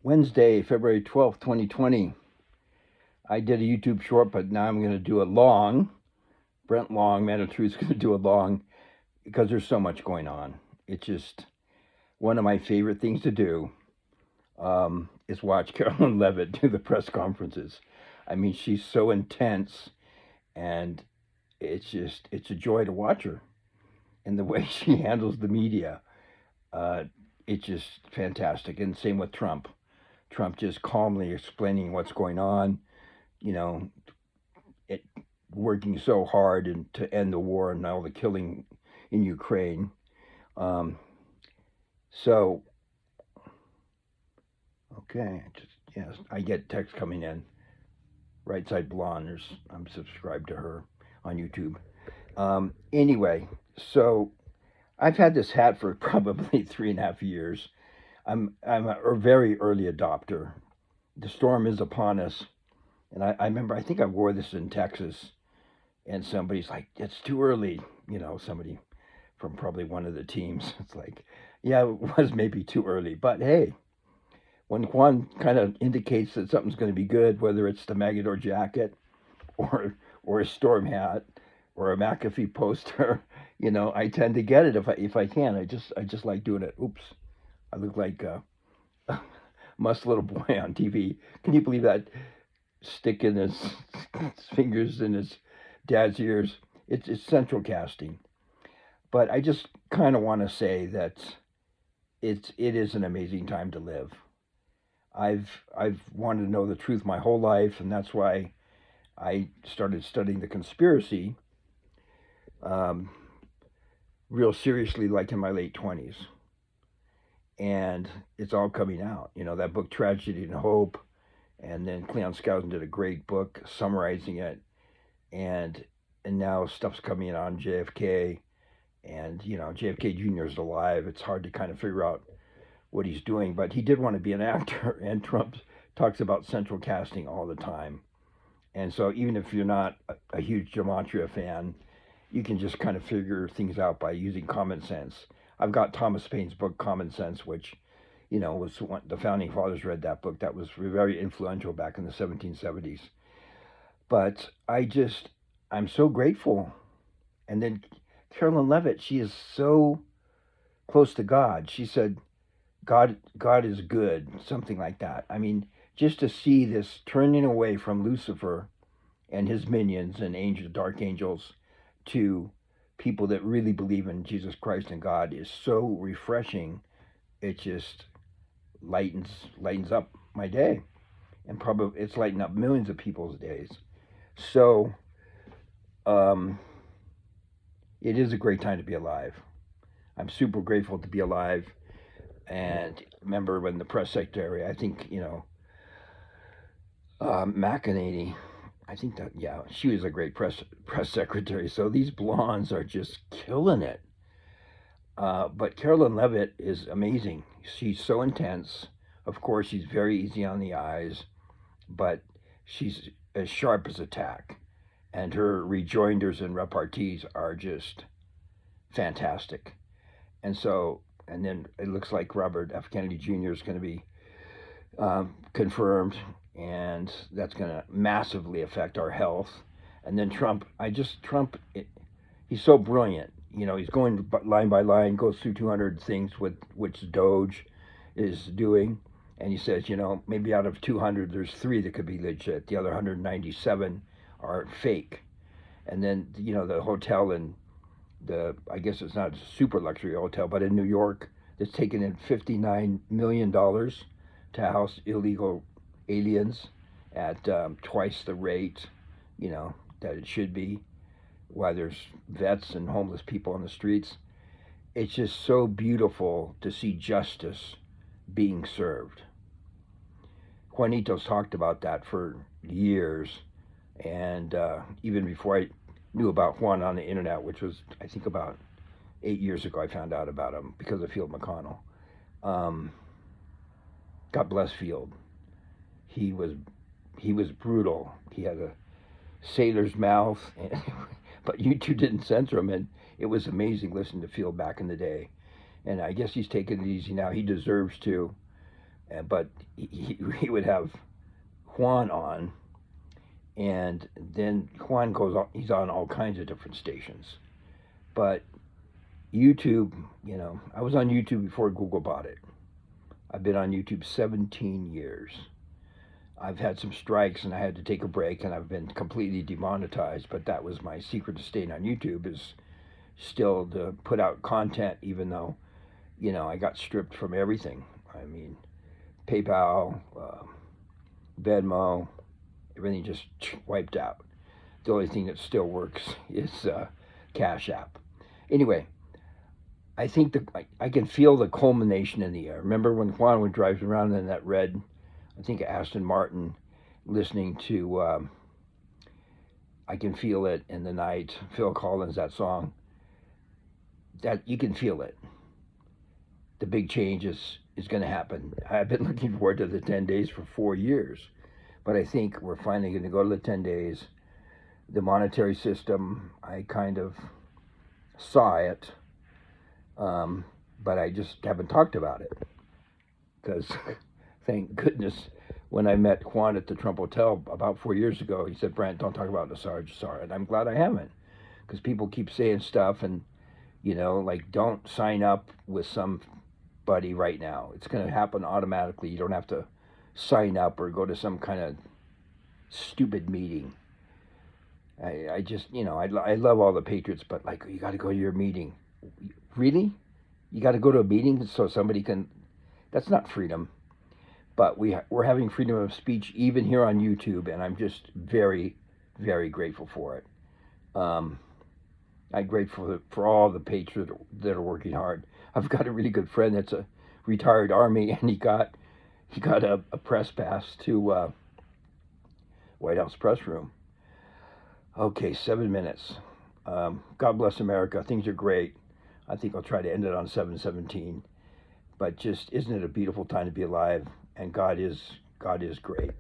Wednesday, February 12th, 2020. I did a YouTube short, but now I'm going to do a long. Brent Long, Man of Truth, is going to do a long because there's so much going on. It's just one of my favorite things to do is watch Carolyn Leavitt do the press conferences. I mean, she's so intense, and it's a joy to watch her. And the way she handles the media, uh, it's just fantastic. And same with Trump. Trump just calmly explaining what's going on, you know, it working so hard and to end the war and all the killing in Ukraine. Um, so okay, just yes, I get text coming in. Right Side Blonde, I'm subscribed to her on YouTube. Anyway, so I've had this hat for probably 3.5 years. I'm a very early adopter. The storm is upon us, and I remember I think I wore this in Texas, and somebody's like, "It's too early," somebody from probably one of the teams. It's like, yeah, it was maybe too early, but hey, when one kind of indicates that something's going to be good, whether it's the Magador jacket or a storm hat or a McAfee poster, I tend to get it if I can. I just like doing it. Oops, I look like Must Little Boy on TV. Can you believe that? Sticking his fingers in his dad's ears. It's central casting. But I just kind of want to say that it is an amazing time to live. I've wanted to know the truth my whole life, and that's why I started studying the conspiracy um, real seriously, like in my late 20s. And it's all coming out. That book, Tragedy and Hope, and then Cleon Skousen did a great book summarizing it, and now stuff's coming on JFK, and JFK Jr. is alive. It's hard to kind of figure out what he's doing, but he did want to be an actor, and Trump talks about central casting all the time. And so even if you're not a huge Gematria fan, you can just kind of figure things out by using common sense. I've got Thomas Paine's book Common Sense, which was one, the founding fathers read that book. That was very influential back in the 1770s. But I'm so grateful. And then Carolyn Leavitt, she is so close to God. She said, God is good, something like that. I mean, just to see this turning away from Lucifer and his minions and angels, dark angels, to people that really believe in Jesus Christ and God is so refreshing. It just lightens up my day, and probably it's lighting up millions of people's days. So, um, it is a great time to be alive. I'm super grateful to be alive. And remember when the press secretary, I think McEnany, I think that yeah, she was a great press secretary. So these blondes are just killing it. But Carolyn Leavitt is amazing. She's so intense. Of course, she's very easy on the eyes, but she's as sharp as a tack. And her rejoinders and repartees are just fantastic. And then it looks like Robert F. Kennedy Jr. is going to be confirmed, and that's going to massively affect our health. And then he's so brilliant. He's going line by line, goes through 200 things with which Doge is doing, and he says, maybe out of 200, there's three that could be legit. The other 197 are fake. And then the hotel in I guess it's not a super luxury hotel, but in New York, that's taken in $59 million to house illegal aliens at twice the rate, that it should be. Why there's vets and homeless people on the streets. It's just so beautiful to see justice being served. Juanito's talked about that for years, and even before I knew about Juan on the internet, which was I think about 8 years ago, I found out about him because of Field McConnell. Um, God bless Field. He was brutal. He had a sailor's mouth, but YouTube didn't censor him, and it was amazing listening to Field back in the day. And I guess he's taking it easy now. He deserves to. but he would have Juan on, and then Juan goes on, he's on all kinds of different stations. But YouTube, I was on YouTube before Google bought it. I've been on YouTube 17 years. I've had some strikes and I had to take a break and I've been completely demonetized, but that was my secret to staying on YouTube, is still to put out content even though, I got stripped from everything. I mean, PayPal, Venmo, everything just wiped out. The only thing that still works is Cash App. Anyway, I think I can feel the culmination in the air. Remember when Juan would drive around in that red, I think Aston Martin, listening to I Can Feel It in the Night, Phil Collins, that song. That you can feel it. The big change is going to happen. I've been looking forward to the 10 days for 4 years, but I think we're finally going to go to the 10 days. The monetary system, I kind of saw it, but I just haven't talked about it because thank goodness when I met Juan at the Trump Hotel about 4 years ago, he said, Brent, don't talk about Assange, sorry. And I'm glad I haven't, because people keep saying stuff and, like, don't sign up with somebody right now. It's going to happen automatically. You don't have to sign up or go to some kind of stupid meeting. I just, I love all the patriots, but, like, you got to go to your meeting. Really? You got to go to a meeting so somebody can, that's not freedom. But we're having freedom of speech even here on YouTube, and I'm just very, very grateful for it. I'm grateful for all the patriots that are working hard. I've got a really good friend that's a retired Army, and he got a press pass to White House press room. Okay, 7 minutes. God bless America. Things are great. I think I'll try to end it on 7:17. But just, isn't it a beautiful time to be alive? And God is great.